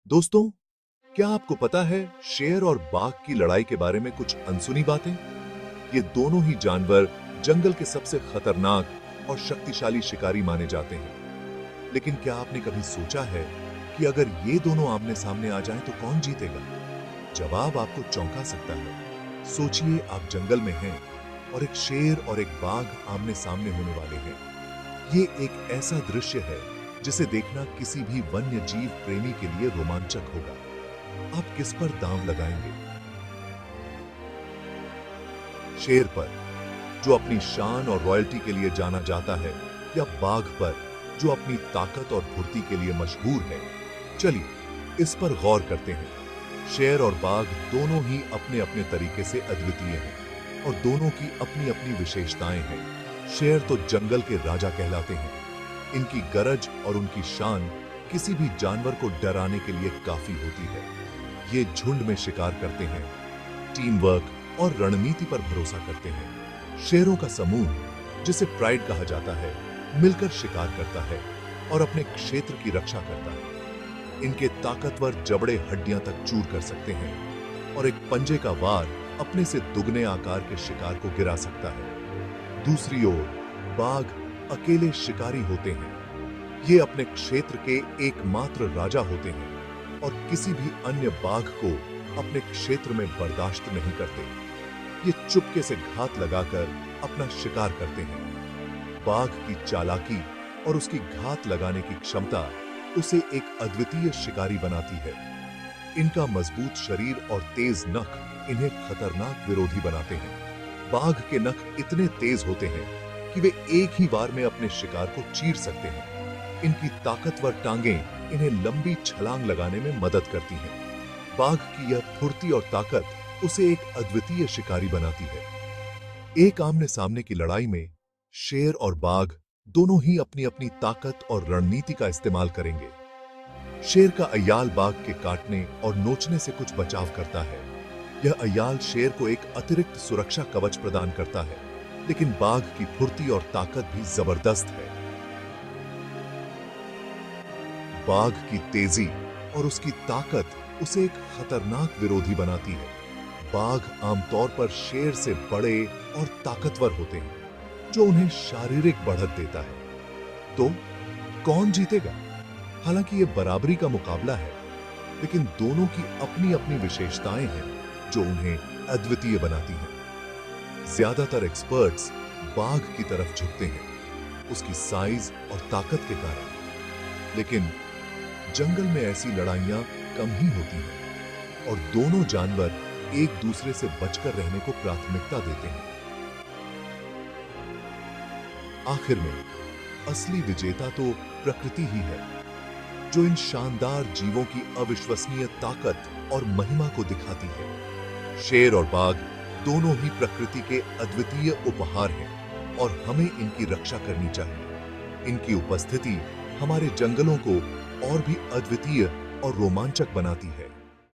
दोस्तों, क्या आपको पता है शेर और बाघ की लड़ाई के बारे में कुछ अनसुनी बातें? ये दोनों ही जानवर जंगल के सबसे खतरनाक और शक्तिशाली शिकारी माने जाते हैं। लेकिन क्या आपने कभी सोचा है कि अगर ये दोनों आमने सामने आ जाएं तो कौन जीतेगा? जवाब आपको चौंका सकता है। सोचिए, आप जंगल में हैं और एक शेर और एक बाघ आमने सामने होने वाले हैं। ये एक ऐसा दृश्य है जिसे देखना किसी भी वन्य जीव प्रेमी के लिए रोमांचक होगा। आप किस पर दांव लगाएंगे? शेर पर, जो अपनी शान और रॉयल्टी के लिए जाना जाता है, या बाघ पर, जो अपनी ताकत और फुर्ती के लिए मशहूर है? चलिए इस पर गौर करते हैं। शेर और बाघ दोनों ही अपने अपने तरीके से अद्वितीय हैं और दोनों की अपनी अपनी विशेषताएं हैं। शेर तो जंगल के राजा कहलाते हैं। इनकी गरज और उनकी शान किसी भी जानवर को डराने के लिए काफी होती है। ये झुंड में शिकार करते हैं, टीम वर्क और रणनीति पर भरोसा करते हैं। शेरों का समूह, जिसे प्राइड कहा जाता है, मिलकर शिकार करता है और अपने क्षेत्र की रक्षा करता है। इनके ताकतवर जबड़े हड्डियां तक चूर कर सकते हैं और एक पंजे का वार अपने से दुगने आकार के शिकार को गिरा सकता है। दूसरी ओर बाघ अकेले शिकारी होते हैं। ये अपने क्षेत्र के एकमात्र राजा होते हैं और किसी भी अन्य बाघ को अपने क्षेत्र में बर्दाश्त नहीं करते। ये चुपके से घात लगाकर अपना शिकार करते हैं। बाघ की चालाकी और उसकी घात लगाने की क्षमता उसे एक अद्वितीय शिकारी बनाती है। इनका मजबूत शरीर और तेज नख इन्हें खतरनाक विरोधी बनाते हैं। बाघ के नख इतने तेज होते हैं कि वे एक ही बार में अपने शिकार को चीर सकते हैं। इनकी ताकतवर टांगें इन्हें लंबी छलांग लगाने में मदद करती हैं। बाघ की यह फुर्ती और ताकत उसे एक अद्वितीय शिकारी बनाती है। एक आमने सामने की लड़ाई में शेर और बाघ दोनों ही अपनी अपनी ताकत और रणनीति का इस्तेमाल करेंगे। शेर का अय्याल बाघ के काटने और नोचने से कुछ बचाव करता है। यह अय्याल शेर को एक अतिरिक्त सुरक्षा कवच प्रदान करता है, लेकिन बाघ की फुर्ती और ताकत भी जबरदस्त है। बाघ की तेजी और उसकी ताकत उसे एक खतरनाक विरोधी बनाती है। बाघ आमतौर पर शेर से बड़े और ताकतवर होते हैं, जो उन्हें शारीरिक बढ़त देता है। तो कौन जीतेगा? हालांकि यह बराबरी का मुकाबला है, लेकिन दोनों की अपनी अपनी विशेषताएं हैं जो उन्हें अद्वितीय बनाती हैं। ज्यादातर एक्सपर्ट्स बाघ की तरफ झुकते हैं, उसकी साइज और ताकत के कारण। लेकिन जंगल में ऐसी लड़ाइयां कम ही होती हैं और दोनों जानवर एक दूसरे से बचकर रहने को प्राथमिकता देते हैं। आखिर में असली विजेता तो प्रकृति ही है, जो इन शानदार जीवों की अविश्वसनीय ताकत और महिमा को दिखाती है। शेर और बाघ दोनों ही प्रकृति के अद्वितीय उपहार हैं और हमें इनकी रक्षा करनी चाहिए। इनकी उपस्थिति हमारे जंगलों को और भी अद्वितीय और रोमांचक बनाती है।